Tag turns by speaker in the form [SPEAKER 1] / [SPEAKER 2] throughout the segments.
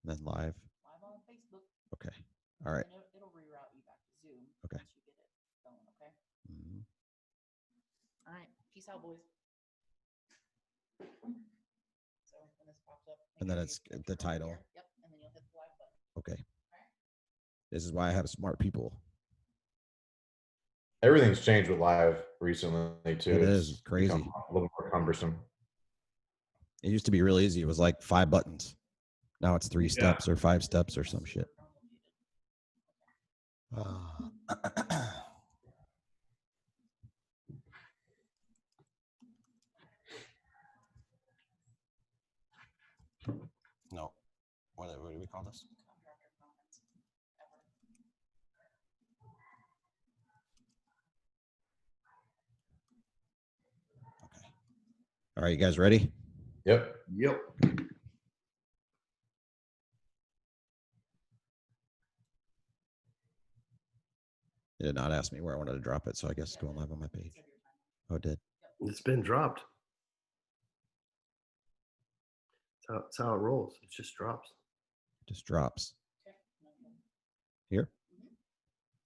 [SPEAKER 1] And then live.
[SPEAKER 2] Live on Facebook.
[SPEAKER 1] Okay. All right.
[SPEAKER 2] And it'll reroute you back to Zoom
[SPEAKER 1] Okay.
[SPEAKER 2] once you get it going, okay?
[SPEAKER 1] Mm-hmm.
[SPEAKER 2] All right. Peace out, boys. So when this pops up,
[SPEAKER 1] And then it's the title.
[SPEAKER 2] Here. Yep. And then you'll hit the live button.
[SPEAKER 1] Okay. This is why I have smart people.
[SPEAKER 3] Everything's changed with live recently too.
[SPEAKER 1] It
[SPEAKER 3] It's
[SPEAKER 1] is crazy.
[SPEAKER 3] A little more cumbersome.
[SPEAKER 1] It used to be real easy. It was like 5 buttons. Now it's 3 steps or 5 steps or some shit. No. What do we call this? Okay. All right, you guys ready?
[SPEAKER 3] Yep.
[SPEAKER 1] It did not ask me where I wanted to drop it, so I guess it's going live on my page. Oh, it did.
[SPEAKER 4] It's been dropped. That's how it rolls. It just drops.
[SPEAKER 1] Just drops. Here?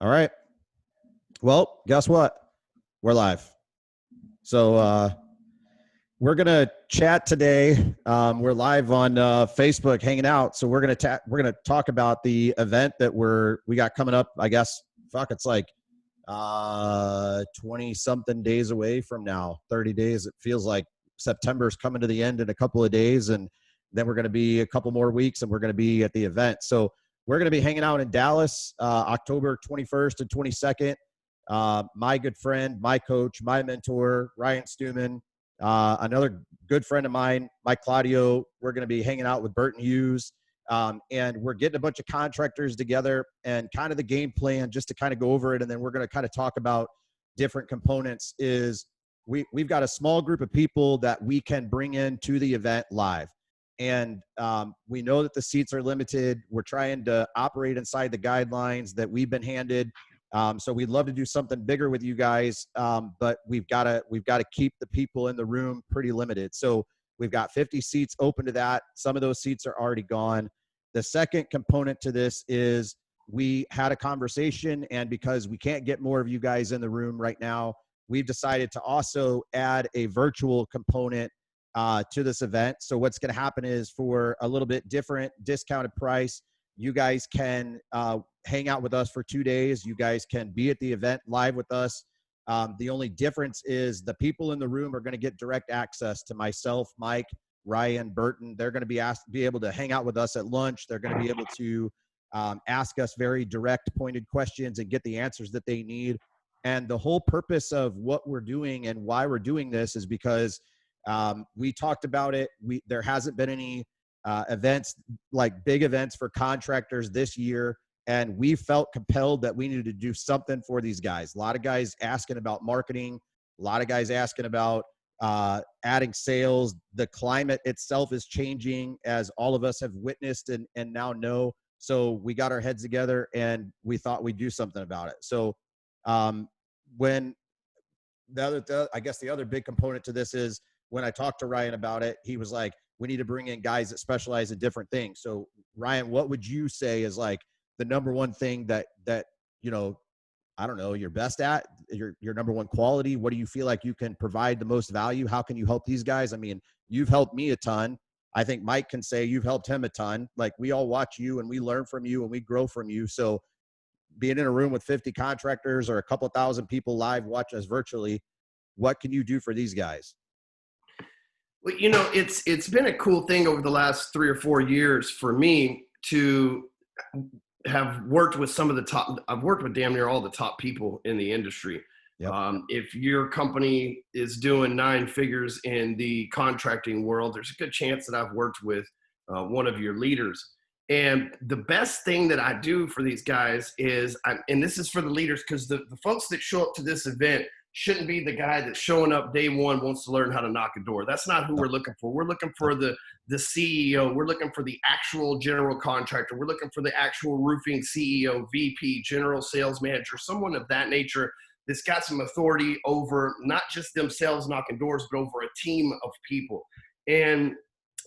[SPEAKER 1] All right. Well, guess what? We're live. So we're going to chat today. We're live on Facebook hanging out. So we're going to talk about the event that we got coming up, I guess. Fuck, it's like 20 something days away from now. 30 days. It feels like September's coming to the end in a couple of days, and then we're going to be a couple more weeks and we're going to be at the event. So we're going to be hanging out in Dallas, October 21st and 22nd. My good friend, my coach, my mentor, Ryan Stewman, another good friend of mine, Mike Claudio. We're going to be hanging out with Burton Hughes. And we're getting a bunch of contractors together and kind of the game plan just to kind of go over it. And then we're going to kind of talk about different components is we've got a small group of people that we can bring in to the event live. And we know that the seats are limited. We're trying to operate inside the guidelines that we've been handed. So we'd love to do something bigger with you guys. But we've got to keep the people in the room pretty limited. So we've got 50 seats open to that. Some of those seats are already gone. The second component to this is we had a conversation, and because we can't get more of you guys in the room right now, we've decided to also add a virtual component to this event. So what's going to happen is for a little bit different discounted price, you guys can hang out with us for 2 days. You guys can be at the event live with us. The only difference is the people in the room are going to get direct access to myself, Mike, Ryan, Burton. They're going to be able to hang out with us at lunch. They're going to be able to ask us very direct, pointed questions and get the answers that they need. And the whole purpose of what we're doing and why we're doing this is because we talked about it. There hasn't been any events, like big events for contractors this year. And we felt compelled that we needed to do something for these guys. A lot of guys asking about marketing, a lot of guys asking about adding sales. The climate itself is changing, as all of us have witnessed and now know. So we got our heads together and we thought we'd do something about it. So when I guess the other big component to this is when I talked to Ryan about it, he was like, we need to bring in guys that specialize in different things. So Ryan, what would you say is like the number one thing that, you know, I don't know, you're best at, your number one quality? What do you feel like you can provide the most value? How can you help these guys? I mean, you've helped me a ton. I think Mike can say you've helped him a ton. Like, we all watch you and we learn from you and we grow from you. So being in a room with 50 contractors or a couple thousand people live watch us virtually, what can you do for these guys?
[SPEAKER 4] Well, you know, it's been a cool thing over the last 3 or 4 years for me to have worked with some of the top. I've worked with damn near all the top people in the industry.
[SPEAKER 1] Yep.
[SPEAKER 4] If your company is doing 9 figures in the contracting world, there's a good chance that I've worked with one of your leaders. And the best thing that I do for these guys is, and this is for the leaders, because the folks that show up to this event shouldn't be the guy that's showing up day one, wants to learn how to knock a door. That's not who we're looking for. We're looking for the CEO. We're looking for the actual general contractor. We're looking for the actual roofing CEO, VP, general sales manager, someone of that nature that's got some authority over not just themselves knocking doors, but over a team of people. And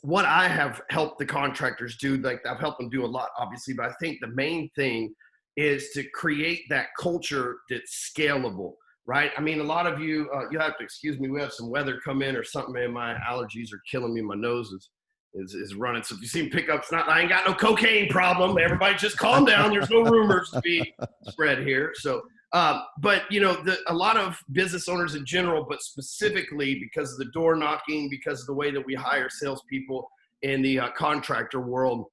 [SPEAKER 4] what I have helped the contractors do, like I've helped them do a lot, obviously, but I think the main thing is to create that culture that's scalable, right? I mean, a lot of you, you have to excuse me, we have some weather come in or something, man. My allergies are killing me. My nose is running. So if you see me pick up, it's not, I ain't got no cocaine problem. Everybody just calm down. There's no rumors to be spread here. So, but you know, a lot of business owners in general, but specifically because of the door knocking, because of the way that we hire salespeople in the contractor world,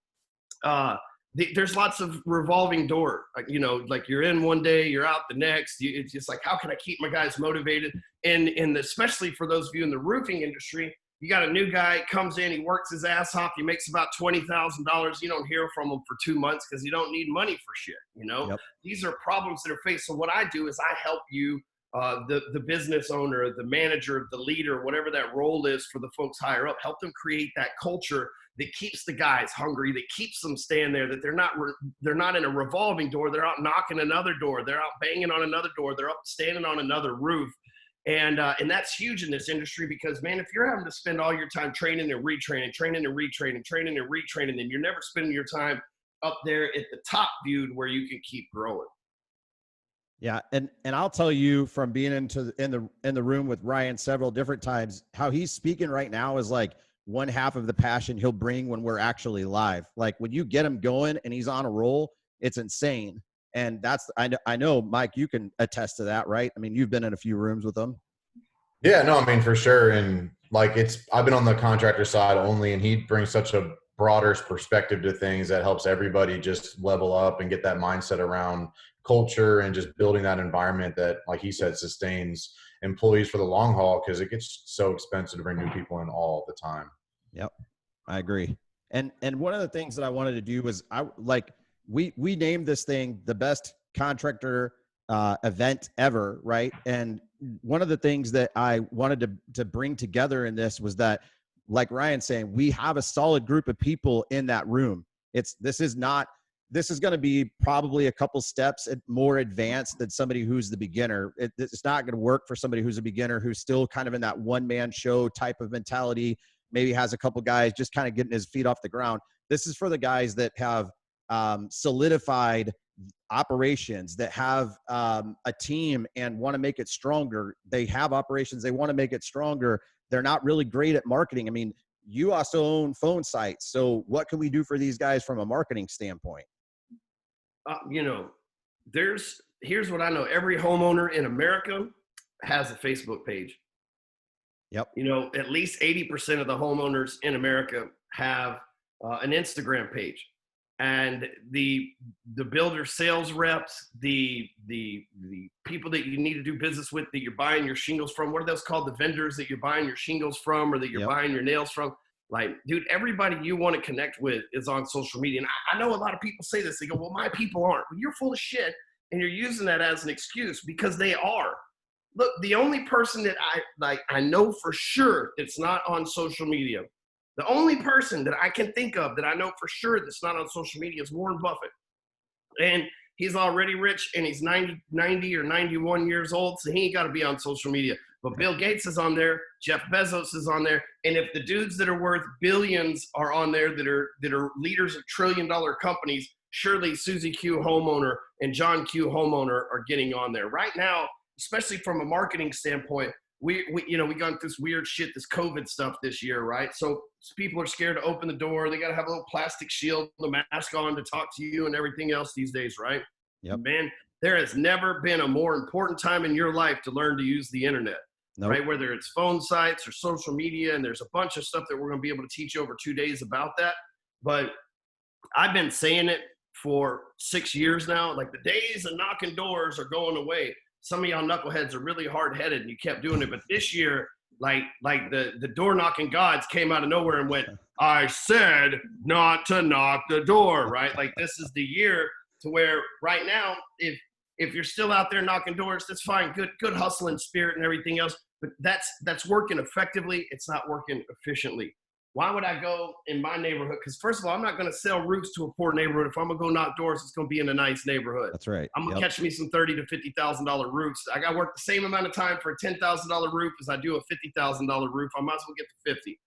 [SPEAKER 4] there's lots of revolving door. You know, like you're in one day, you're out the next. It's just like, how can I keep my guys motivated? And especially for those of you in the roofing industry, you got a new guy, comes in, he works his ass off, he makes about $20,000. You don't hear from him for 2 months because you don't need money for shit, you know?
[SPEAKER 1] Yep.
[SPEAKER 4] These are problems that are faced. So what I do is I help you, the business owner, the manager, the leader, whatever that role is for the folks higher up, help them create that culture that keeps the guys hungry, that keeps them staying there, that they're not in a revolving door, they're out knocking another door, they're out banging on another door, they're up standing on another roof. And that's huge in this industry because, man, if you're having to spend all your time training and retraining, then you're never spending your time up there at the top, dude, where you can keep growing.
[SPEAKER 1] Yeah, and I'll tell you from being in the room with Ryan several different times, how he's speaking right now is like one half of the passion he'll bring when we're actually live. Like when you get him going and he's on a roll, it's insane. And that's, I know, Mike, you can attest to that, right? I mean, you've been in a few rooms with them.
[SPEAKER 3] Yeah, no, I mean, for sure. And like, I've been on the contractor side only, and he brings such a broader perspective to things that helps everybody just level up and get that mindset around culture and just building that environment that, like he said, sustains employees for the long haul, because it gets so expensive to bring new people in all the time.
[SPEAKER 1] Yep, I agree. And one of the things that I wanted to do was we named this thing the best contractor event ever, right? And one of the things that I wanted to bring together in this was that, like Ryan's saying, we have a solid group of people in that room. This is going to be probably a couple steps more advanced than somebody who's the beginner. It's not going to work for somebody who's a beginner, who's still kind of in that one-man show type of mentality, maybe has a couple guys just kind of getting his feet off the ground. This is for the guys that have solidified operations, that have a team and want to make it stronger. They have operations, they want to make it stronger. They're not really great at marketing. I mean, you also own phone sites. So what can we do for these guys from a marketing standpoint?
[SPEAKER 4] You know, here's what I know. Every homeowner in America has a Facebook page.
[SPEAKER 1] Yep.
[SPEAKER 4] You know, at least 80% of the homeowners in America have an Instagram page. And the builder sales reps, the people that you need to do business with, that you're buying your shingles from, what are those called? The vendors that you're buying your shingles from, or that you're buying your nails from. Like, dude, everybody you want to connect with is on social media. And I know a lot of people say this. They go, well, my people aren't. Well, you're full of shit, and you're using that as an excuse, because they are. Look, the only person that I know for sure that's not on social media, the only person that I can think of that I know for sure that's not on social media is Warren Buffett. And he's already rich, and he's 90 or 91 years old, so he ain't got to be on social media. But Bill Gates is on there, Jeff Bezos is on there, and if the dudes that are worth billions are on there that are leaders of trillion-dollar companies, surely Susie Q Homeowner and John Q Homeowner are getting on there. Right now, especially from a marketing standpoint, we gone through this weird shit, this COVID stuff this year, right? So people are scared to open the door. They got to have a little plastic shield, the mask on to talk to you and everything else these days, right?
[SPEAKER 1] Yep.
[SPEAKER 4] Man, there has never been a more important time in your life to learn to use the internet, right? Whether it's phone sites or social media, and there's a bunch of stuff that we're going to be able to teach you over 2 days about that. But I've been saying it for 6 years now. Like, the days of knocking doors are going away. Some of y'all knuckleheads are really hard-headed, and you kept doing it. But this year, like the door-knocking gods came out of nowhere and went, I said not to knock the door, right? Like, this is the year to where right now, if you're still out there knocking doors, that's fine. Good hustling spirit and everything else. But that's working effectively. It's not working efficiently. Why would I go in my neighborhood? Because first of all, I'm not going to sell roofs to a poor neighborhood. If I'm going to go knock doors, it's going to be in a nice neighborhood.
[SPEAKER 1] That's right.
[SPEAKER 4] I'm going to catch me some $30,000 to $50,000 roofs. I got to work the same amount of time for a $10,000 roof as I do a $50,000 roof. I might as well get to 50,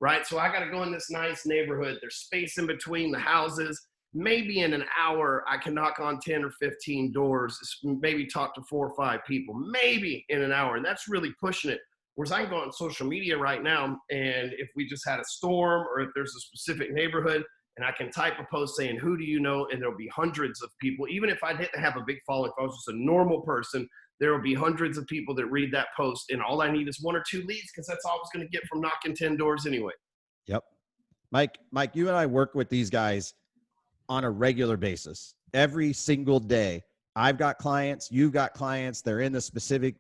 [SPEAKER 4] right? So I got to go in this nice neighborhood. There's space in between the houses. Maybe in an hour, I can knock on 10 or 15 doors, maybe talk to 4 or 5 people, maybe in an hour. And that's really pushing it. Whereas I can go on social media right now, and if we just had a storm or if there's a specific neighborhood, and I can type a post saying, who do you know? And there'll be hundreds of people. Even if I didn't have a big following, if I was just a normal person, there will be hundreds of people that read that post. And all I need is 1 or 2 leads, because that's all I was going to get from knocking 10 doors anyway.
[SPEAKER 1] Yep. Mike, you and I work with these guys on a regular basis. Every single day, I've got clients, you've got clients, they're in the specific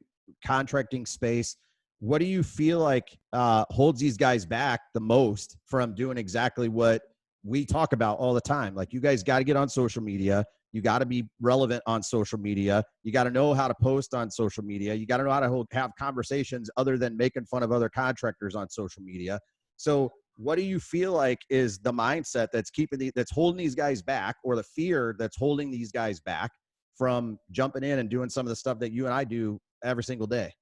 [SPEAKER 1] contracting space. What do you feel like holds these guys back the most from doing exactly what we talk about all the time? Like, you guys got to get on social media. You got to be relevant on social media. You got to know how to post on social media. You got to know how to have conversations other than making fun of other contractors on social media. So what do you feel like is the mindset that's that's holding these guys back, or the fear that's holding these guys back from jumping in and doing some of the stuff that you and I do every single day?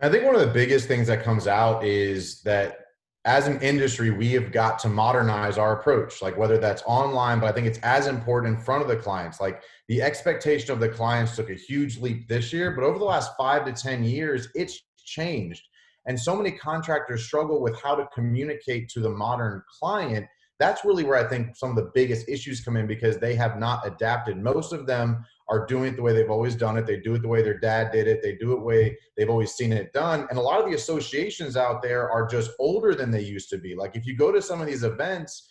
[SPEAKER 3] I think one of the biggest things that comes out is that as an industry, we have got to modernize our approach, like whether that's online, but I think it's as important in front of the clients. Like, the expectation of the clients took a huge leap this year, but over the last 5 to 10 years, it's changed. And so many contractors struggle with how to communicate to the modern client. That's really where I think some of the biggest issues come in, because they have not adapted. Most of them are doing it the way they've always done it. They do it the way their dad did it. They do it the way they've always seen it done. And a lot of the associations out there are just older than they used to be. Like, if you go to some of these events,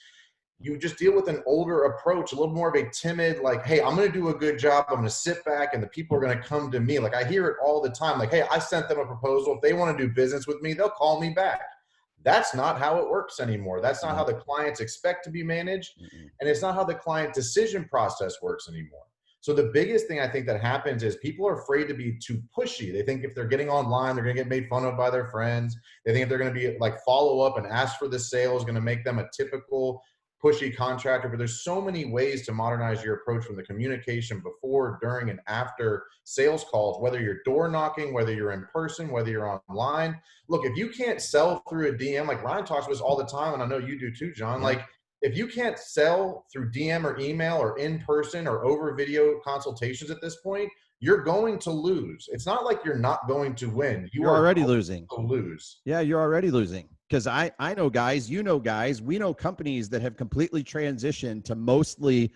[SPEAKER 3] you just deal with an older approach, a little more of a timid, like, hey, I'm going to do a good job. I'm going to sit back and the people are going to come to me. Like, I hear it all the time. Like, hey, I sent them a proposal. If they want to do business with me, they'll call me back. That's not how it works anymore. That's not how the clients expect to be managed. And it's not how the client decision process works anymore. So the biggest thing I think that happens is people are afraid to be too pushy. They think if they're getting online, they're going to get made fun of by their friends. They think if they're going to be like follow up and ask for the sale is going to make them a typical pushy contractor. But there's so many ways to modernize your approach from the communication before, during, and after sales calls, whether you're door knocking, whether you're in person, whether you're online. Look, if you can't sell through a DM, like Ryan talks to us all the time, and I know you do too, John, like, if you can't sell through DM or email or in person or over video consultations at this point, you're going to lose. It's not like you're not going to win.
[SPEAKER 1] You're already losing.
[SPEAKER 3] To lose.
[SPEAKER 1] Yeah, you're already losing. Because I know guys, you know guys, we know companies that have completely transitioned to mostly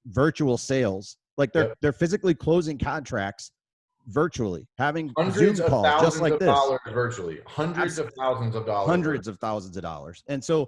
[SPEAKER 1] virtual sales. Like, they're physically closing contracts virtually, having
[SPEAKER 3] hundreds
[SPEAKER 1] Zoom
[SPEAKER 3] of
[SPEAKER 1] calls
[SPEAKER 3] thousands
[SPEAKER 1] just like
[SPEAKER 3] of
[SPEAKER 1] this.
[SPEAKER 3] dollars virtually, hundreds of thousands of dollars.
[SPEAKER 1] Hundreds of thousands of dollars. And so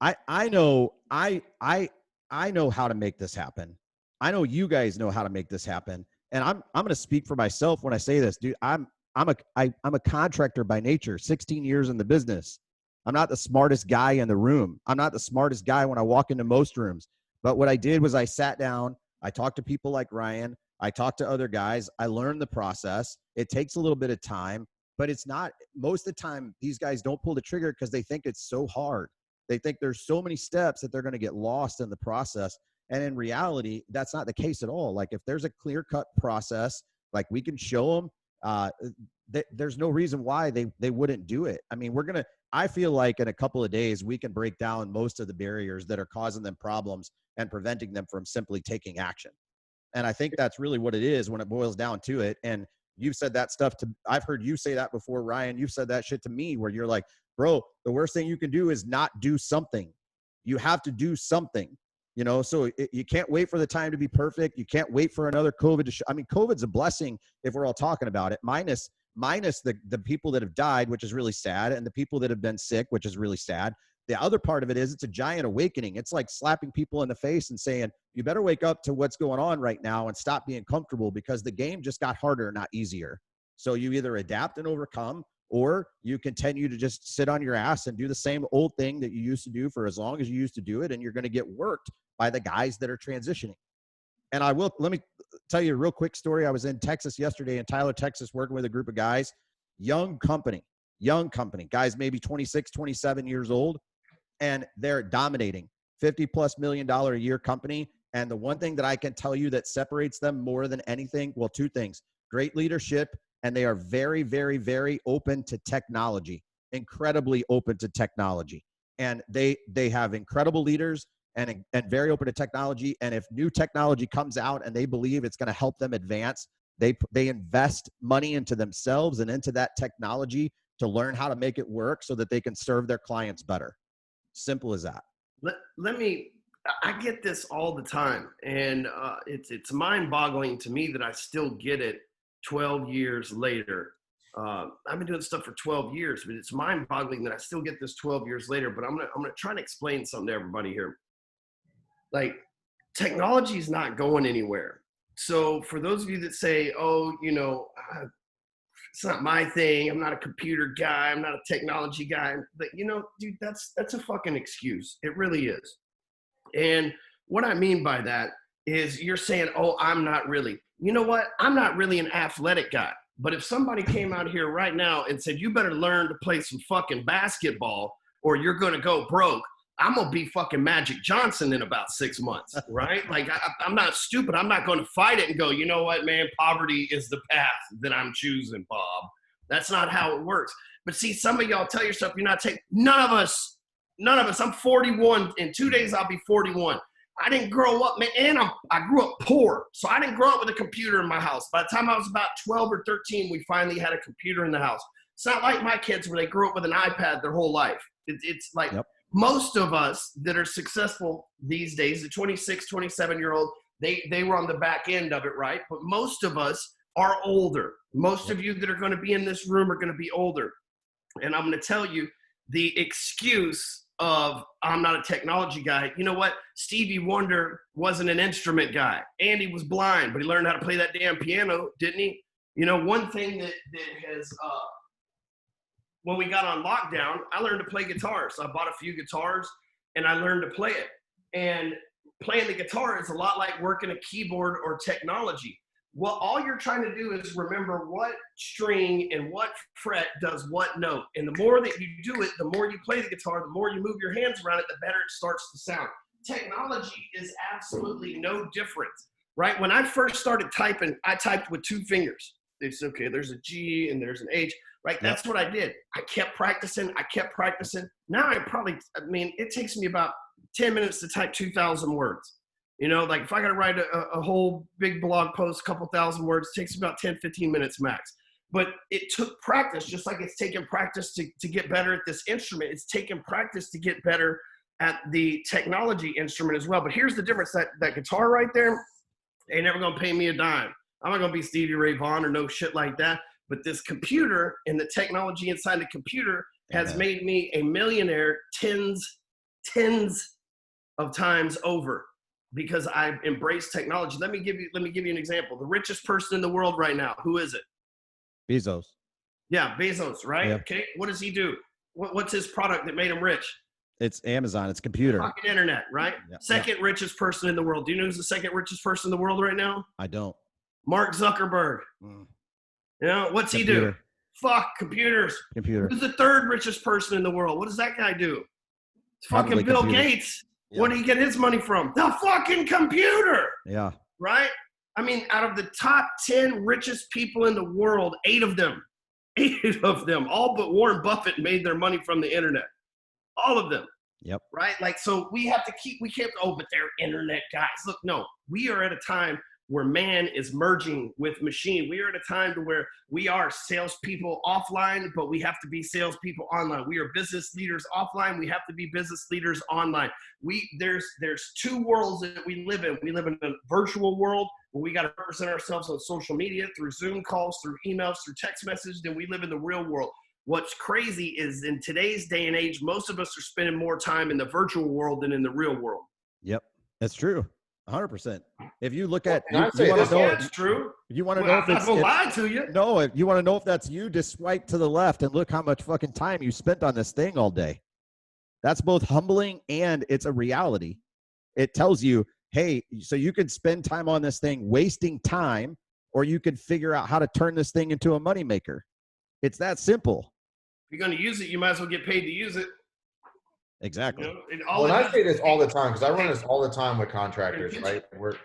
[SPEAKER 1] I know how to make this happen. I know you guys know how to make this happen. And I'm going to speak for myself when I say this, dude. I'm a contractor by nature, 16 years in the business. I'm not the smartest guy in the room. I'm not the smartest guy when I walk into most rooms. But what I did was I sat down, I talked to people like Ryan, I talked to other guys, I learned the process. It takes a little bit of time, but it's not, most of the time, these guys don't pull the trigger because they think it's so hard. They think there's so many steps that they're going to get lost in the process. And in reality, that's not the case at all. Like, if there's a clear-cut process, like, we can show them, there's no reason why they wouldn't do it. I mean, I feel like in a couple of days, we can break down most of the barriers that are causing them problems and preventing them from simply taking action. And I think that's really what it is when it boils down to it. And you've said that stuff I've heard you say that before, Ryan. You've said that shit to me where you're like, bro, the worst thing you can do is not do something. You have to do something, so you can't wait for the time to be perfect. You can't wait for another COVID to I mean, COVID's a blessing if we're all talking about it, minus the people that have died, which is really sad, and the people that have been sick, which is really sad. The other part of it is it's a giant awakening. It's like slapping people in the face and saying, you better wake up to what's going on right now and stop being comfortable, because the game just got harder, not easier. So you either adapt and overcome, or you continue to just sit on your ass and do the same old thing that you used to do for as long as you used to do it. And you're going to get worked by the guys that are transitioning. And let me tell you a real quick story. I was in Texas yesterday, in Tyler, Texas, working with a group of guys, young company, guys, maybe 26, 27 years old. And they're dominating, $50+ million a year company. And the one thing that I can tell you that separates them more than anything, well, two things: great leadership, and they are very, very, very open to technology. incredibly open to technology, and they have incredible leaders and very open to technology. And if new technology comes out and they believe it's going to help them advance, they invest money into themselves and into that technology to learn how to make it work so that they can serve their clients better. Simple as that.
[SPEAKER 4] I get this all the time, and it's mind-boggling to me that I still get it 12 years later. I've been doing stuff for 12 years, but it's mind-boggling that I still get this 12 years later. But I'm gonna try to explain something to everybody here. Like, technology is not going anywhere. So for those of you that say, "Oh, it's not my thing. I'm not a computer guy. I'm not a technology guy," but dude, that's a fucking excuse. It really is. And what I mean by that is you're saying, "Oh, I'm not really." You know what? I'm not really an athletic guy. But if somebody came out here right now and said, "You better learn to play some fucking basketball or you're going to go broke," I'm going to be fucking Magic Johnson in about 6 months, right? Like, I'm not stupid. I'm not going to fight it and go, "You know what, man, poverty is the path that I'm choosing, Bob." That's not how it works. But see, some of y'all tell yourself you're not taking, none of us, I'm 41. In 2 days, I'll be 41. I didn't grow up, man, and I grew up poor. So I didn't grow up with a computer in my house. By the time I was about 12 or 13, we finally had a computer in the house. It's not like my kids where they grew up with an iPad their whole life. It's like, yep. Most of us that are successful these days, the 26, 27-year-old, they were on the back end of it, right? But most of us are older. Most of you that are going to be in this room are going to be older. And I'm going to tell you, the excuse of "I'm not a technology guy." You know what? Stevie Wonder wasn't an instrument guy. Andy was blind, but he learned how to play that damn piano, didn't he? One thing that has, when we got on lockdown, I learned to play guitar. So I bought a few guitars and I learned to play it. And playing the guitar is a lot like working a keyboard or technology. Well, all you're trying to do is remember what string and what fret does what note. And the more that you do it, the more you play the guitar, the more you move your hands around it, the better it starts to sound. Technology is absolutely no different, right? When I first started typing, I typed with 2 fingers. It's okay, there's a G and there's an H, right? That's what I did. I kept practicing. Now it takes me about 10 minutes to type 2,000 words. Like if I got to write a whole big blog post, a couple thousand words, it takes about 10, 15 minutes max. But it took practice, just like it's taken practice to get better at this instrument. It's taken practice to get better at the technology instrument as well. But here's the difference. That guitar right there ain't never going to pay me a dime. I'm not going to be Stevie Ray Vaughan or no shit like that. But this computer and the technology inside the computer has made me a millionaire tens of times over, because I've embraced technology. Let me give you an example. The richest person in the world right now, who is it?
[SPEAKER 1] Bezos.
[SPEAKER 4] Yeah, Bezos, right?
[SPEAKER 1] Yeah.
[SPEAKER 4] Okay, what does he do? What's his product that made him rich?
[SPEAKER 1] It's Amazon. It's computer.
[SPEAKER 4] Fucking internet, right? Yeah. Second richest person in the world. Do you know who's the second richest person in the world right now?
[SPEAKER 1] I don't.
[SPEAKER 4] Mark Zuckerberg. What's
[SPEAKER 1] computer.
[SPEAKER 4] He do? Fuck computers.
[SPEAKER 1] Computer.
[SPEAKER 4] Who's the third richest person in the world? What does that guy do? It's
[SPEAKER 1] Probably
[SPEAKER 4] fucking Bill
[SPEAKER 1] computer.
[SPEAKER 4] Gates. Yeah. Where did he get his money from? The fucking computer.
[SPEAKER 1] Yeah.
[SPEAKER 4] Right? I mean, out of the top 10 richest people in the world, 8 of them, all but Warren Buffett made their money from the internet. All of them.
[SPEAKER 1] Yep.
[SPEAKER 4] Right? Like, so we can't, but they're internet guys. Look, no, we are at a time where man is merging with machine. We are at a time to where we are salespeople offline, but we have to be salespeople online. We are business leaders offline. We have to be business leaders online. There's 2 worlds that we live in. We live in a virtual world where we got to represent ourselves on social media, through Zoom calls, through emails, through text messages. Then we live in the real world. What's crazy is in today's day and age, most of us are spending more time in the virtual world than in the real world.
[SPEAKER 1] Yep, that's true. 100%. If you look at,
[SPEAKER 4] it's true.
[SPEAKER 1] You want to know if it's
[SPEAKER 4] lie to you.
[SPEAKER 1] No, if you want to know if that's you, just swipe to the left and look how much fucking time you spent on this thing all day. That's both humbling and it's a reality. It tells you, hey, so you could spend time on this thing wasting time, or you could figure out how to turn this thing into a moneymaker. It's that simple.
[SPEAKER 4] If you're going to use it, you might as well get paid to use it.
[SPEAKER 1] Exactly.
[SPEAKER 3] I say this all the time, because I run this all the time with contractors, right? Where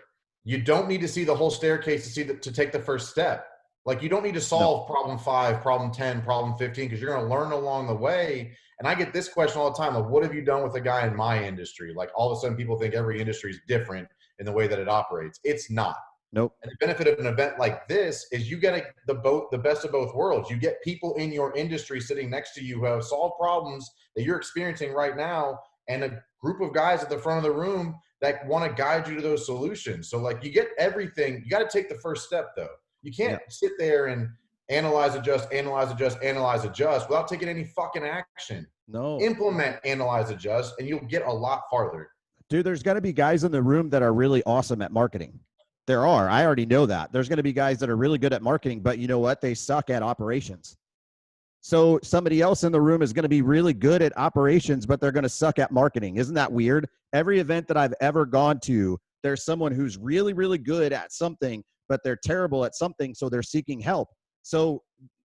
[SPEAKER 3] you don't need to see the whole staircase to take the first step. Like, you don't need to solve problem 5, problem 10, problem 15, because you're going to learn along the way. And I get this question all the time, like, what have you done with a guy in my industry? Like, all of a sudden people think every industry is different in the way that it operates. It's not.
[SPEAKER 1] Nope.
[SPEAKER 3] And the benefit of an event like this is you get the best of both worlds. You get people in your industry sitting next to you who have solved problems that you're experiencing right now, and a group of guys at the front of the room that want to guide you to those solutions. So, like, you get everything. You got to take the first step, though. You can't sit there and analyze, adjust without taking any fucking action.
[SPEAKER 1] No.
[SPEAKER 3] Implement, analyze, adjust, and you'll get a lot farther.
[SPEAKER 1] Dude, there's got to be guys in the room that are really awesome at marketing. There are. I already know that. There's going to be guys that are really good at marketing, but you know what? They suck at operations. So somebody else in the room is going to be really good at operations, but they're going to suck at marketing. Isn't that weird? Every event that I've ever gone to, there's someone who's really, really good at something, but they're terrible at something, so they're seeking help. So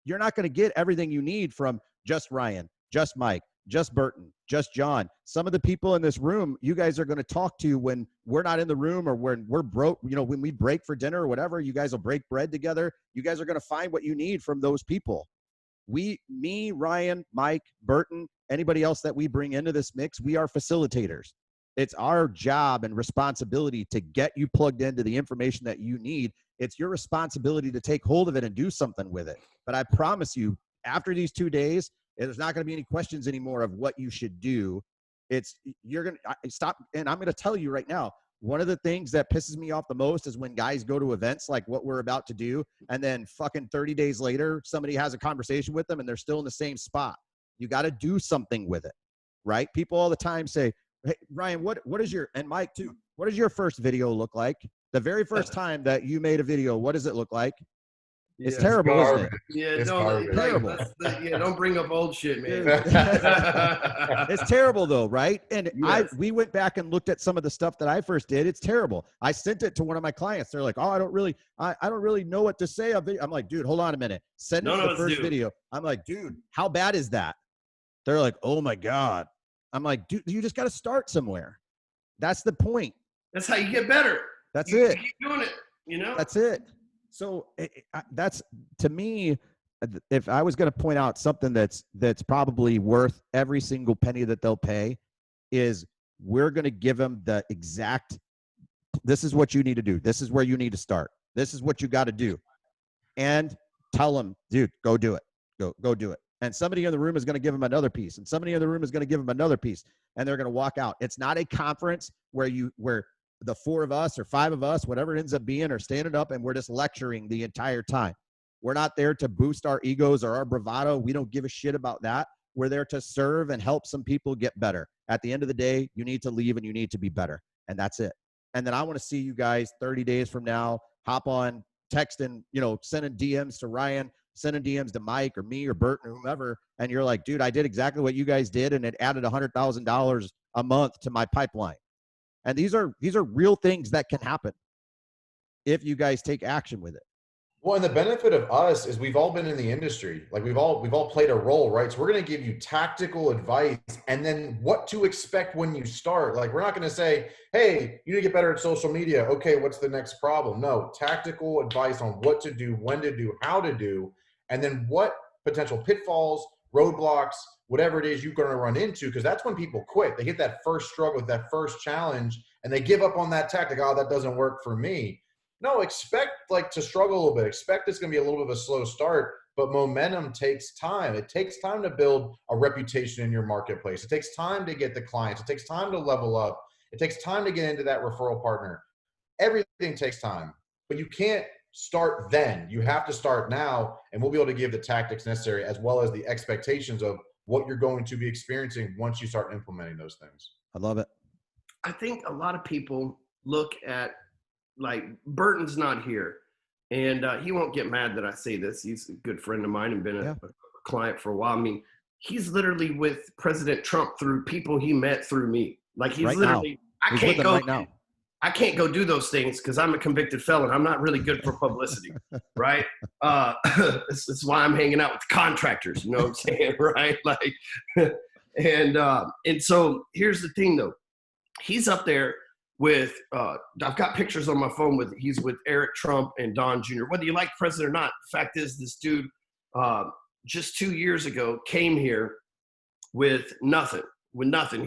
[SPEAKER 1] you're not going to get everything you need from just Ryan, just Mike, just Burton, just John. Some of the people in this room, you guys are going to talk to when we're not in the room, or when we're broke, you know, when we break for dinner or whatever, you guys will break bread together. You guys are going to find what you need from those people. Me, Ryan, Mike, Burton, anybody else that we bring into this mix, we are facilitators. It's our job and responsibility to get you plugged into the information that you need. It's your responsibility to take hold of it and do something with it. But I promise you, after these 2 days, there's not going to be any questions anymore of what you should do. You're going to stop. And I'm going to tell you right now, one of the things that pisses me off the most is when guys go to events like what we're about to do, and then fucking 30 days later, somebody has a conversation with them and they're still in the same spot. You got to do something with it, right? People all the time say, hey, Ryan, what is your, and Mike too, what does your first video look like? The very first time that you made a video, what does it look like? It's terrible, isn't it?
[SPEAKER 4] Yeah,
[SPEAKER 1] terrible.
[SPEAKER 4] Don't bring up old shit, man.
[SPEAKER 1] It's terrible though, right? And
[SPEAKER 4] yes.
[SPEAKER 1] we went back and looked at some of the stuff that I first did. It's terrible. I sent it to one of my clients. They're like, oh, I don't really know what to say. I'm like, dude, hold on a minute. Send it to the first video. I'm like, dude, how bad is that? They're like, oh my God. I'm like, dude, you just got to start somewhere. That's the point.
[SPEAKER 4] That's how you get better.
[SPEAKER 1] That's
[SPEAKER 4] you
[SPEAKER 1] it.
[SPEAKER 4] Keep doing it, you know?
[SPEAKER 1] That's it. So that's, to me, if I was going to point out something that's probably worth every single penny that they'll pay, is we're going to give them the exact, this is what you need to do. This is where you need to start. This is what you got to do. And tell them, dude, go do it. Go do it. And somebody in the room is going to give them another piece, and somebody in the room is going to give them another piece, and they're going to walk out. It's not a conference where the 4 of us or 5 of us, whatever it ends up being, are standing up and we're just lecturing the entire time. We're not there to boost our egos or our bravado. We don't give a shit about that. We're there to serve and help some people get better. At the end of the day, you need to leave and you need to be better. And that's it. And then I want to see you guys 30 days from now, hop on, texting, sending DMs to Ryan, sending DMs to Mike or me or Burton or whomever. And you're like, dude, I did exactly what you guys did, and it added $100,000 a month to my pipeline. And these are real things that can happen if you guys take action with it.
[SPEAKER 3] Well, and the benefit of us is we've all been in the industry. Like, we've all played a role, right? So we're going to give you tactical advice, and then what to expect when you start. Like, we're not going to say, hey, you need to get better at social media. Okay, what's the next problem? No, tactical advice on what to do, when to do, how to do, and then what potential pitfalls, roadblocks, whatever it is you're going to run into, because that's when people quit. They hit that first struggle, that first challenge, and they give up on that tactic. Oh, that doesn't work for me. No, expect to struggle a little bit. Expect it's going to be a little bit of a slow start, but momentum takes time. It takes time to build a reputation in your marketplace. It takes time to get the clients. It takes time to level up. It takes time to get into that referral partner. Everything takes time, but you can't start then. You have to start now, and we'll be able to give the tactics necessary as well as the expectations of what you're going to be experiencing once you start implementing those things.
[SPEAKER 1] I love it.
[SPEAKER 4] I think a lot of people look at, like, Burton's not here, and he won't get mad that I say this. He's a good friend of mine and been a client for a while. I mean, he's literally with President Trump through people he met through me. Like, he's
[SPEAKER 1] right
[SPEAKER 4] literally,
[SPEAKER 1] now.
[SPEAKER 4] I can't go do those things because I'm a convicted felon. I'm not really good for publicity, right? This is why I'm hanging out with contractors, you know what I'm saying, right? Like, and so here's the thing, though. He's up there with, I've got pictures on my phone he's with Eric Trump and Don Jr. Whether you like the president or not, the fact is this dude just 2 years ago came here with nothing.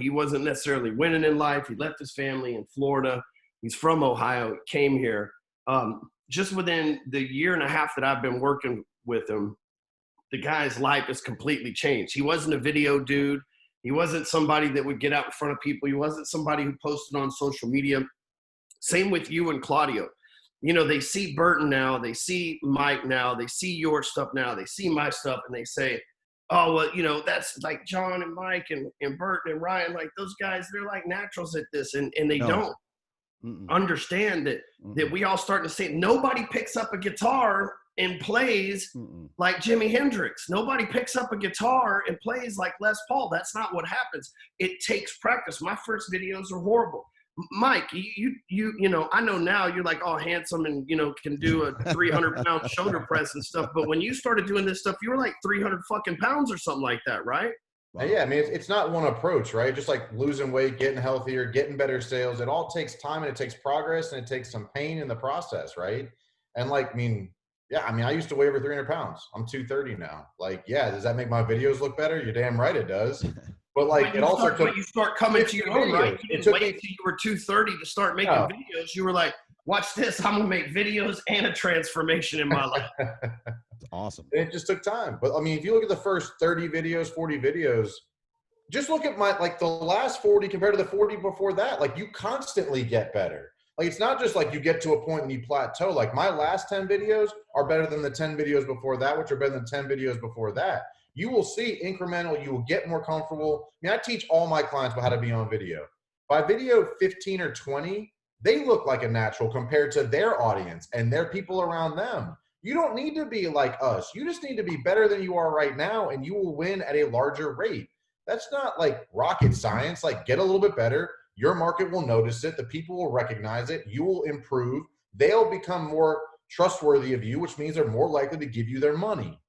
[SPEAKER 4] He wasn't necessarily winning in life. He left his family in Florida. He's from Ohio, came here. Just within the year and a half that I've been working with him, the guy's life has completely changed. He wasn't a video dude. He wasn't somebody that would get out in front of people. He wasn't somebody who posted on social media. Same with you and Claudio. You know, they see Burton now, they see Mike now, they see your stuff now, they see my stuff, and they say, oh, well, you know, that's like Jon and Mike and Burton and Ryan, like those guys, they're like naturals at this. And they don't understand that we all start to say, nobody picks up a guitar and plays like Jimi Hendrix. Nobody picks up a guitar and plays like Les Paul. That's not what happens. It takes practice. My first videos are horrible. Mike, you know, I know now you're like all handsome and, you know, can do a 300-pound shoulder press and stuff. But when you started doing this stuff, you were like 300 fucking pounds or something like that, right?
[SPEAKER 3] Wow. Yeah, I mean, it's not one approach, right? Just like losing weight, getting healthier, getting better sales. It all takes time and it takes progress and it takes some pain in the process, right? And like, I mean, I used to weigh over 300 pounds. I'm 230 now. Like, yeah, does that make my videos look better? You're damn right it does. But like, it also took.
[SPEAKER 4] When you start coming to your own, right? You didn't wait until you were 230 to start making videos. You were like, watch this. I'm gonna make videos and a transformation in my life.
[SPEAKER 1] Awesome.
[SPEAKER 3] It just took time. But I mean, if you look at the first 30 videos, 40 videos, just look at the last 40 compared to the 40 before that. Like, you constantly get better. Like, it's not just like you get to a point and you plateau. Like, my last 10 videos are better than the 10 videos before that, which are better than 10 videos before that. You will see incremental. You will get more comfortable. I mean, I teach all my clients about how to be on video. By video 15 or 20, they look like a natural compared to their audience and their people around them. You don't need to be like us. You just need to be better than you are right now, and you will win at a larger rate. That's not like rocket science. Like, get a little bit better. Your market will notice it. The people will recognize it. You will improve. They'll become more trustworthy of you, which means they're more likely to give you their money.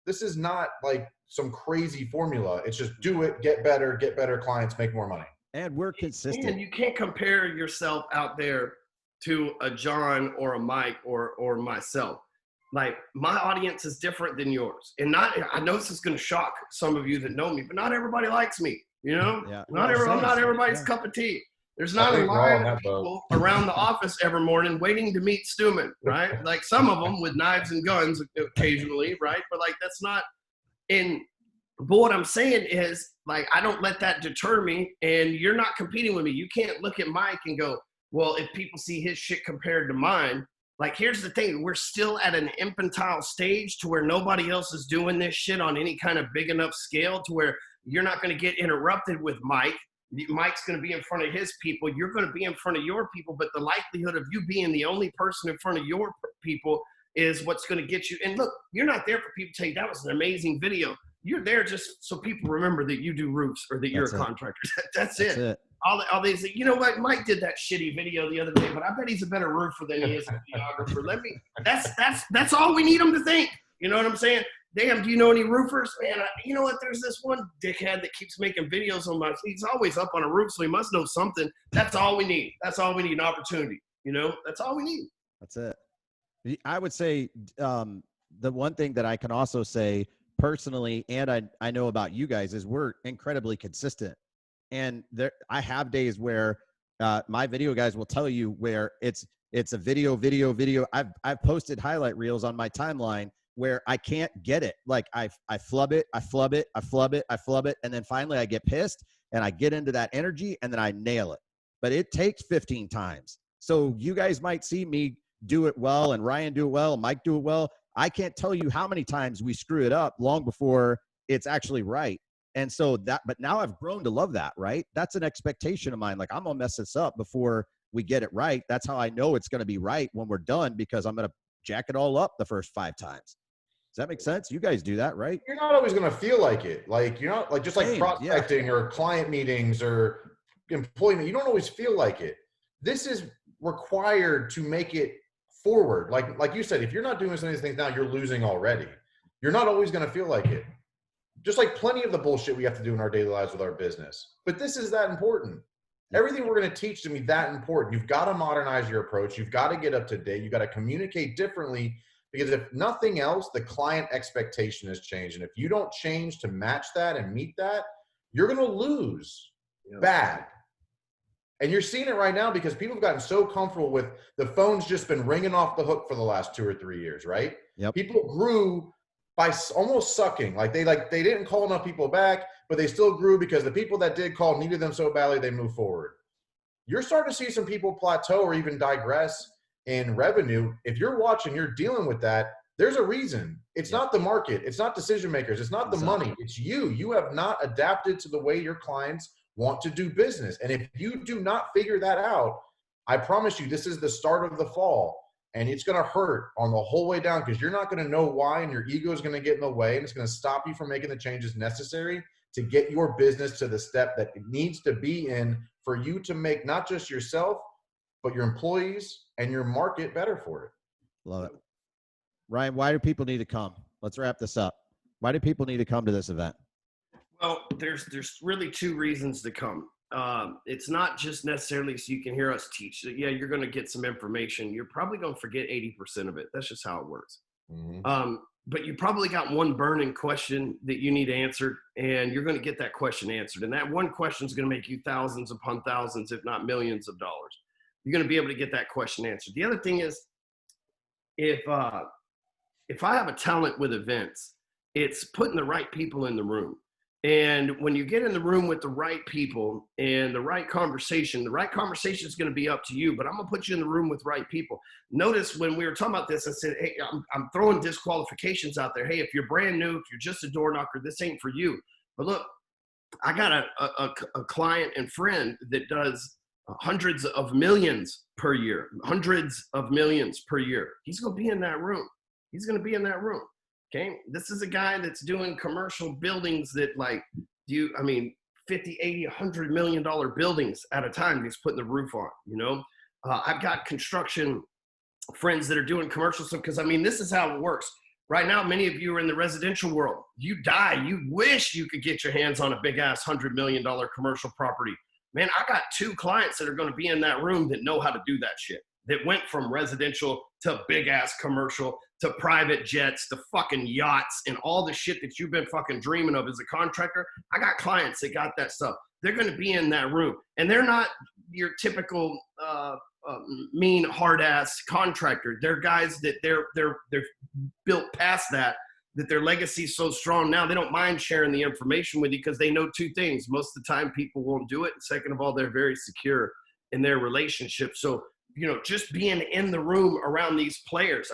[SPEAKER 3] This is not like some crazy formula. It's just do it, get better clients, make more money.
[SPEAKER 1] And we're consistent.
[SPEAKER 4] And you can't compare yourself out there to a Jon or a Mike or myself. Like, my audience is different than yours. And I know this is going to shock some of you that know me, but not everybody likes me. You know,
[SPEAKER 1] Yeah.
[SPEAKER 4] I'm not everybody's cup of tea. There's not a line of people around the office every morning waiting to meet Stewman, right? Like, some of them with knives and guns occasionally, right? But like, that's not in. But what I'm saying is, like, I don't let that deter me, and you're not competing with me. You can't look at Mike and go, well, if people see his shit compared to mine. Like, here's the thing. We're still at an infantile stage to where nobody else is doing this shit on any kind of big enough scale to where you're not going to get interrupted with Mike. Mike's going to be in front of his people. You're going to be in front of your people, but the likelihood of you being the only person in front of your people is what's going to get you. And look, you're not there for people to tell you that was an amazing video. You're there just so people remember that you do roofs or that you're a contractor. That's it. All they say, you know what? Mike did that shitty video the other day, but I bet he's a better roofer than he is a videographer. That's all we need him to think. You know what I'm saying? Damn, do you know any roofers? Man, you know what? There's this one dickhead that keeps making videos on he's always up on a roof, so he must know something. That's all we need. That's all we need, an opportunity. You know, that's all we need.
[SPEAKER 1] That's it. I would say the one thing that I can also say personally, and I know about you guys, is we're incredibly consistent. And I have days where my video guys will tell you where it's a video. I've posted highlight reels on my timeline where I can't get it. Like, I flub it, and then finally I get pissed and I get into that energy and then I nail it. But it takes 15 times. So you guys might see me do it well and Ryan do it well and Mike do it well. I can't tell you how many times we screw it up long before it's actually right. And so but now I've grown to love that, right? That's an expectation of mine. Like, I'm gonna mess this up before we get it right. That's how I know it's gonna be right when we're done, because I'm gonna jack it all up the first 5 times. Does that make sense? You guys do that, right?
[SPEAKER 3] You're not always gonna feel like it. Like, you're not like, just like prospecting or client meetings or employment. You don't always feel like it. This is required to make it forward. Like you said, if you're not doing some of these things now, you're losing already. You're not always going to feel like it. Just like plenty of the bullshit we have to do in our daily lives with our business. But this is that important. Everything we're going to teach to be that important. You've got to modernize your approach. You've got to get up to date. You've got to communicate differently, because if nothing else, the client expectation has changed. And if you don't change to match that and meet that, you're going to lose bad. And you're seeing it right now because people have gotten so comfortable with the phone's just been ringing off the hook for the last 2 or 3 years, right?
[SPEAKER 1] Yep.
[SPEAKER 3] People grew by almost sucking. They didn't call enough people back, but they still grew because the people that did call needed them so badly they moved forward. You're starting to see some people plateau or even digress in revenue. If you're watching, you're dealing with that, there's a reason. It's not the market. It's not decision makers. It's not the money. It's you. You have not adapted to the way your clients want to do business. And if you do not figure that out, I promise you, this is the start of the fall, and it's going to hurt on the whole way down, because you're not going to know why, and your ego is going to get in the way, and it's going to stop you from making the changes necessary to get your business to the step that it needs to be in for you to make not just yourself, but your employees and your market better for it.
[SPEAKER 1] Love it. Ryan, why do people need to come? Let's wrap this up. Why do people need to come to this event?
[SPEAKER 4] Well, there's really 2 reasons to come. It's not just necessarily so you can hear us teach. Yeah, you're going to get some information. You're probably going to forget 80% of it. That's just how it works. Mm-hmm. But you probably got one burning question that you need answered, and you're going to get that question answered. And that one question is going to make you thousands upon thousands, if not millions of dollars. You're going to be able to get that question answered. The other thing is, if I have a talent with events, it's putting the right people in the room. And when you get in the room with the right people and the right conversation is going to be up to you, but I'm going to put you in the room with right people. Notice when we were talking about this, I said, hey, I'm throwing disqualifications out there. Hey, if you're brand new, if you're just a door knocker, this ain't for you. But look, I got a client and friend that does hundreds of millions per year. He's going to be in that room. Okay, this is a guy that's doing commercial buildings that 50, 80, $100 million buildings at a time he's putting the roof on, I've got construction friends that are doing commercial stuff, because this is how it works. Right now, many of you are in the residential world. You die, you wish you could get your hands on a big ass $100 million commercial property. Man, I got 2 clients that are going to be in that room that know how to do that shit, that went from residential to big ass commercial to private jets to fucking yachts and all the shit that you've been fucking dreaming of as a contractor. I got clients that got that stuff. They're going to be in that room, and they're not your typical mean hard ass contractor. They're guys that they're built past that their legacy is so strong now they don't mind sharing the information with you, because they know 2 things. Most of the time people won't do it. And second of all, they're very secure in their relationship. So just being in the room around these players.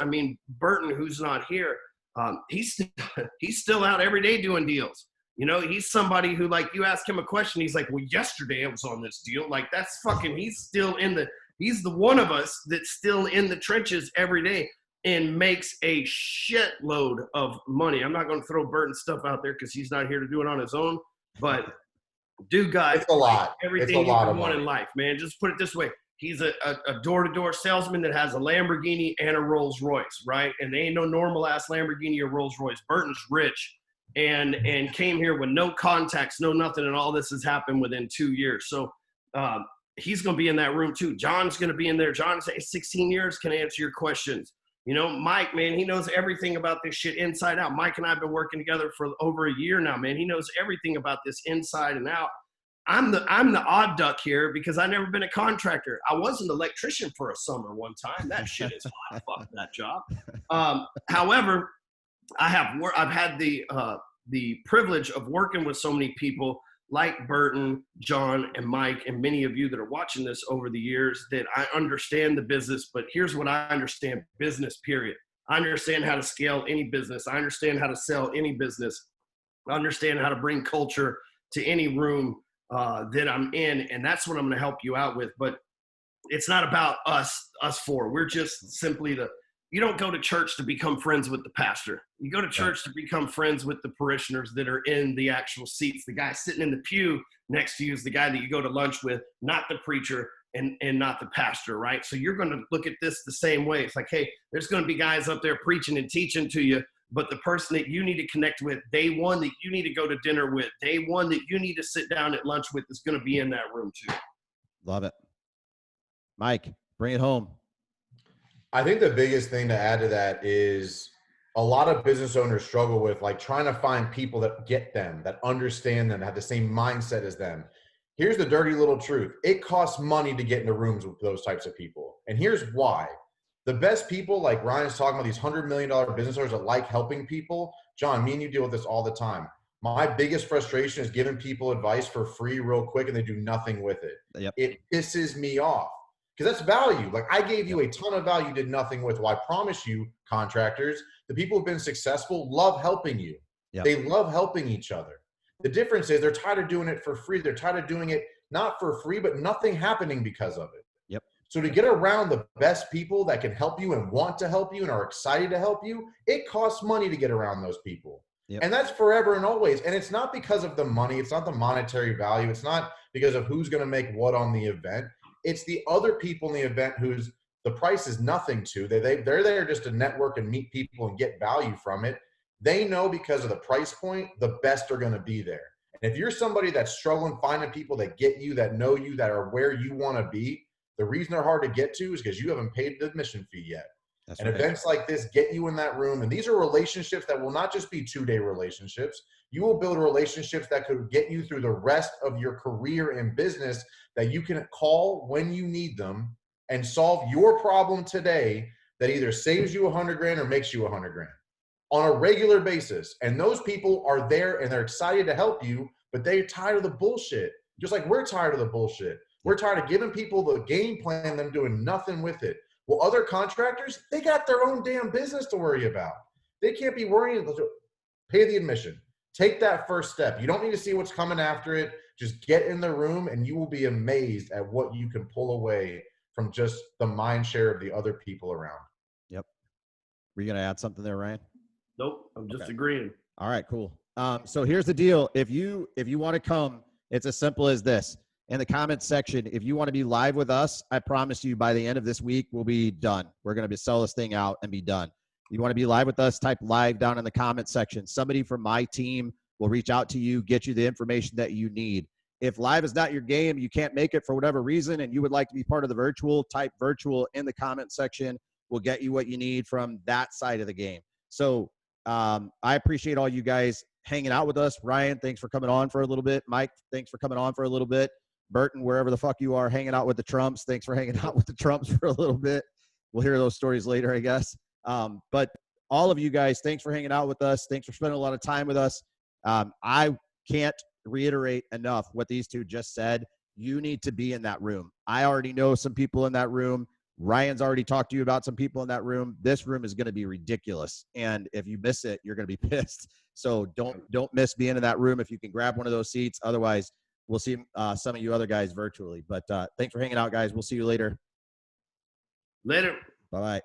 [SPEAKER 4] Burton, who's not here, he's still out every day doing deals. He's somebody who, you ask him a question, he's like, well, yesterday I was on this deal. That's fucking, he's the one of us that's still in the trenches every day and makes a shitload of money. I'm not going to throw Burton stuff out there because he's not here to do it on his own, but dude got
[SPEAKER 3] it's a lot.
[SPEAKER 4] Everything you can want in life, man. Just put it this way. He's a door-to-door salesman that has a Lamborghini and a Rolls Royce, right? And they ain't no normal-ass Lamborghini or Rolls Royce. Burton's rich and came here with no contacts, no nothing, and all this has happened within 2 years. So he's going to be in that room too. John's going to be in there. John's 16 years, can answer your questions. Mike, man, he knows everything about this shit inside out. Mike and I have been working together for over a year now, man. He knows everything about this inside and out. I'm the odd duck here because I've never been a contractor. I was an electrician for a summer one time. That shit is hot. Fuck that job. However, I've had the privilege of working with so many people like Burton, John, and Mike, and many of you that are watching this over the years, that I understand the business. But here's what I understand: business, period. I understand how to scale any business. I understand how to sell any business. I understand how to bring culture to any room that I'm in, and that's what I'm going to help you out with. But it's not about us four. We're just simply you don't go to church to become friends with the pastor. You go to church to become friends with the parishioners that are in the actual seats. The guy sitting in the pew next to you is the guy that you go to lunch with, not the preacher and not the pastor, right? So you're going to look at this the same way. It's like, hey, there's going to be guys up there preaching and teaching to you, but the person that you need to connect with, day one that you need to go to dinner with, day one that you need to sit down at lunch with, is going to be in that room too.
[SPEAKER 1] Love it. Mike, bring it home.
[SPEAKER 3] I think the biggest thing to add to that is a lot of business owners struggle with like trying to find people that get them, that understand them, that have the same mindset as them. Here's the dirty little truth. It costs money to get into rooms with those types of people. And here's why. The best people, like Ryan's talking about, these $100 million business owners that like helping people. John, me and you deal with this all the time. My biggest frustration is giving people advice for free real quick and they do nothing with it.
[SPEAKER 1] Yep.
[SPEAKER 3] It pisses me off because that's value. Like I gave you a ton of value, did nothing with. Well, I promise you, contractors, the people who've been successful love helping you.
[SPEAKER 1] Yep.
[SPEAKER 3] They love helping each other. The difference is they're tired of doing it for free. They're tired of doing it not for free, but nothing happening because of it.
[SPEAKER 1] Yep.
[SPEAKER 3] So to get around the best people that can help you and want to help you and are excited to help you, it costs money to get around those people.
[SPEAKER 1] Yep.
[SPEAKER 3] And that's forever and always. And it's not because of the money. It's not the monetary value. It's not because of who's going to make what on the event. It's the other people in the event whose the price is nothing to. They're there just to network and meet people and get value from it. They know because of the price point, the best are going to be there. And if you're somebody that's struggling finding people that get you, that know you, that are where you want to be, the reason they're hard to get to is because you haven't paid the admission fee yet.
[SPEAKER 1] That's
[SPEAKER 3] and
[SPEAKER 1] right.
[SPEAKER 3] Events like this get you in that room. And these are relationships that will not just be 2-day relationships. You will build relationships that could get you through the rest of your career in business that you can call when you need them and solve your problem today that either saves you $100,000 or makes you $100,000 on a regular basis. And those people are there and they're excited to help you, but they're tired of the bullshit. Just like we're tired of the bullshit. We're tired of giving people the game plan, them doing nothing with it. Well, other contractors, they got their own damn business to worry about. They can't be worrying. Pay the admission. Take that first step. You don't need to see what's coming after it. Just get in the room and you will be amazed at what you can pull away from just the mind share of the other people around.
[SPEAKER 1] Yep. Were you going to add something there, Ryan?
[SPEAKER 4] Nope, I'm just agreeing.
[SPEAKER 1] All right, cool. So here's the deal. If you want to come, it's as simple as this. In the comments section, if you want to be live with us, I promise you by the end of this week, we'll be done. We're going to sell this thing out and be done. You want to be live with us, type live down in the comment section. Somebody from my team will reach out to you, get you the information that you need. If live is not your game, you can't make it for whatever reason, and you would like to be part of the virtual, type virtual in the comment section. We'll get you what you need from that side of the game. So I appreciate all you guys hanging out with us. Ryan, thanks for coming on for a little bit. Mike, thanks for coming on for a little bit. Burton, wherever the fuck you are, hanging out with the Trumps. Thanks for hanging out with the Trumps for a little bit. We'll hear those stories later, I guess. But all of you guys, thanks for hanging out with us. Thanks for spending a lot of time with us. I can't reiterate enough what these two just said. You need to be in that room. I already know some people in that room. Ryan's already talked to you about some people in that room. This room is going to be ridiculous. And if you miss it, you're going to be pissed. So don't miss being in that room if you can grab one of those seats. Otherwise, we'll see some of you other guys virtually. But thanks for hanging out, guys. We'll see you later.
[SPEAKER 4] Later.
[SPEAKER 1] Bye-bye.